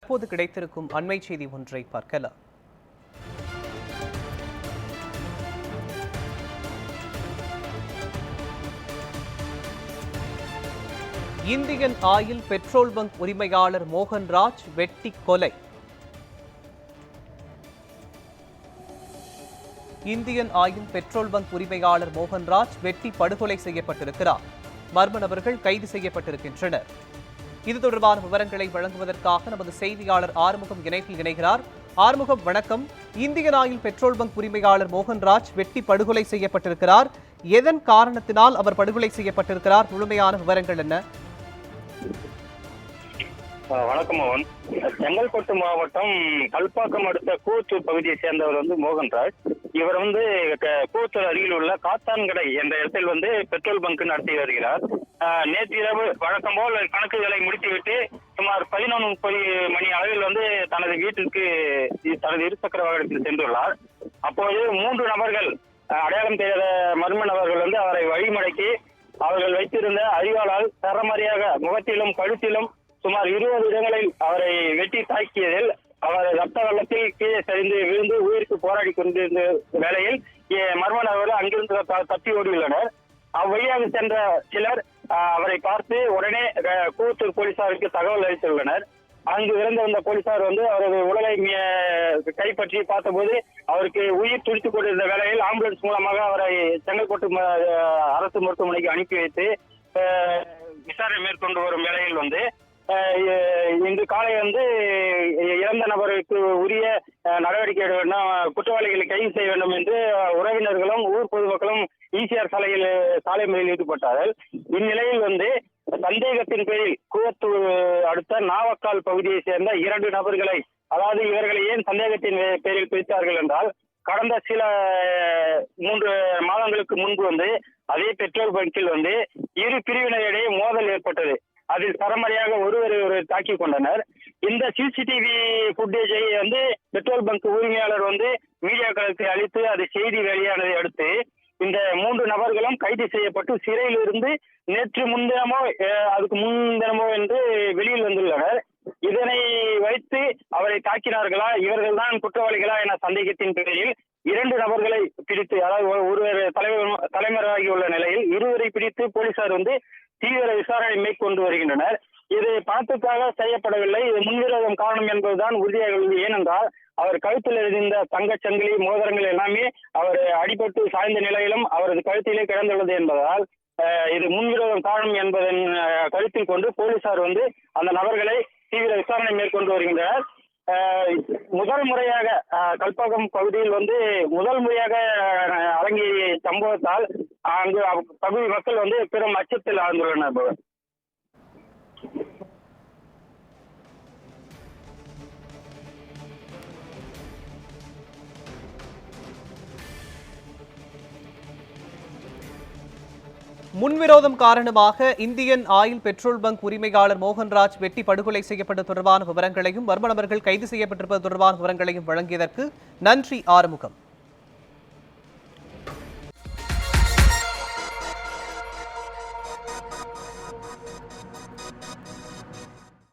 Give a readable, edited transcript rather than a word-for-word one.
தற்போது கிடைத்திருக்கும் அண்மை செய்தி ஒன்றை பார்க்கலாம். இந்தியன் ஆயில் பெட்ரோல் பங்க் உரிமையாளர் மோகன்ராஜ் வெட்டி கொலை. இந்தியன் ஆயில் பெட்ரோல் பங்க் உரிமையாளர் மோகன்ராஜ் வெட்டி படுகொலை செய்யப்பட்டிருக்கிறார். மர்ம நபர்கள் கைது செய்யப்பட்டிருக்கின்றனர். இது தொடர்பான விவரங்களை வழங்குவதற்காக நமது செய்தியாளர் ஆறுமுகம் இணைப்பில் இணைகிறார். ஆறுமுகம், வணக்கம். இந்தியன் ஆயில் பெட்ரோல் பங்க் உரிமையாளர் மோகன்ராஜ் வெட்டி படுகொலை செய்யப்பட்டிருக்கிறார். எதன் காரணத்தினால் அவர் படுகொலை செய்யப்பட்டிருக்கிறார்? முழுமையான விவரங்கள் என்ன? வணக்கம் மோகன். செங்கல்பட்டு மாவட்டம் கல்பாக்கம் அடுத்த கூத்தூர் பகுதியை சேர்ந்தவர் மோகன்ராஜ். இவர் கூத்தூர் அருகில் உள்ள காத்தான்கடை என்ற இடத்தில் பெட்ரோல் பங்க் நடத்தி வருகிறார். நேற்று இரவு வழக்கம் போல் கணக்குகளை முடித்துவிட்டு சுமார் 11:30 மணி அளவில் தனது வீட்டிற்கு தனது இருசக்கர வாகனத்தில் சென்றுள்ளார். அப்போது 3 நபர்கள், அடையாளம் தெரியாத மர்ம நபர்கள் அவரை வழிமடக்கி அவர்கள் வைத்திருந்த அரிவாளால் சரமாரியாக முகத்திலும் கழுத்திலும் சுமார் 20 இடங்களில் அவரை வெட்டி தாக்கியதில் அவர் ரத்த வெள்ளத்தில் கீழே சரிந்து விழுந்து உயிருக்கு போராடி கொண்டிருந்த வேளையில் மர்ம நபர்கள் அங்கிருந்து தப்பி ஓடியுள்ளனர். அவ்வழியாக சென்ற சிலர் அவரை பார்த்து உடனே கூத்தூர் போலீசாருக்கு தகவல் அளித்துள்ளனர். அங்கு இறந்திருந்த போலீசார் அவரது உடலை கைப்பற்றி பார்த்தபோது அவருக்கு உயிர் துடித்துக் கொண்டிருந்த வேளையில் ஆம்புலன்ஸ் மூலமாக அவரை செங்கல்பட்டு அரசு மருத்துவமனைக்கு அனுப்பி வைத்து விசாரணை மேற்கொண்டு வரும் வேளையில் இன்று காலை இறந்த நபருக்கு உரிய நடவடிக்கை எடுக்க வேண்டும், குற்றவாளிகளை கைது செய்ய வேண்டும் என்று உறவினர்களும் ஊர் பொதுமக்களும் ஈசிஆர் சாலை மறியலில் ஈடுபட்டார்கள். இந்நிலையில் சந்தேகத்தின் பேரில் கூவத்தூர் அடுத்த நாவக்கால் பகுதியை சேர்ந்த 2 நபர்களை, அதாவது இவர்களை ஏன் சந்தேகத்தின் பேரில் பிடித்தார்கள் என்றால், கடந்த சில 3 மாதங்களுக்கு முன்பு அதே பெட்ரோல் பங்கில் இரு பிரிவினரிடையே மோதல் ஏற்பட்டது. அதில் சரமாரியாக ஒருவரை தாக்கிக் கொண்டனர். இந்த சிசிடிவி ஃபுட்டேஜை பெட்ரோல் பங்க் உரிமையாளர் மீடியாக்களுக்கு அளித்து அது செய்தி வெளியானதை அடுத்து இந்த 3 நபர்களும் கைது செய்யப்பட்டு சிறையில் இருந்து நேற்று முன்தினமோ அதுக்கு முன்தினமோ என்று வெளியில் வந்துள்ளனர். இதனை வைத்து அவரை தாக்கினார்களா, இவர்கள் தான் குற்றவாளிகளா என சந்தேகத்தின் பேரில் 2 நபர்களை பிடித்து, அதாவது ஒருவர் தலைமறைவாகியுள்ள நிலையில் இருவரை பிடித்து போலீசார் தீவிர விசாரணை மேற்கொண்டு வருகின்றனர். இது பணத்துக்காக செய்யப்படவில்லை, இது முன்விரோதம் காரணம் என்பதுதான் உறுதியாக உள்ளது. ஏனென்றால் அவர் கழுத்தில் இருந்த தங்கச்சங்கிலி மோதிரங்கள் எல்லாமே அவர் அடிபட்டு சாய்ந்த நிலையிலும் அவரது கழுத்திலே கிடந்துள்ளது என்பதால் இது முன்விரோதம் காரணம் என்பதன் கருத்தில் கொண்டு போலீசார் அந்த நபர்களை தீவிர விசாரணை மேற்கொண்டு வருகின்றனர். முதல் முறையாக கல்பாக்கம் பகுதியில் முதல் முறையாக அரங்கிய சம்பவத்தால் அங்கு பகுதி மக்கள் பெரும் அச்சத்தில் ஆழ்ந்துள்ளனர். முன்விரோதம் காரணமாக இந்தியன் ஆயில் பெட்ரோல் பங்க் உரிமையாளர் மோகன்ராஜ் வெட்டி படுகொலை செய்யப்பட்டது தொடர்பான விவரங்களையும் மர்ம நபர்கள் கைது செய்யப்பட்டிருப்பது தொடர்பான விவரங்களையும் வழங்கியதற்கு நன்றி ஆறுமுகம்.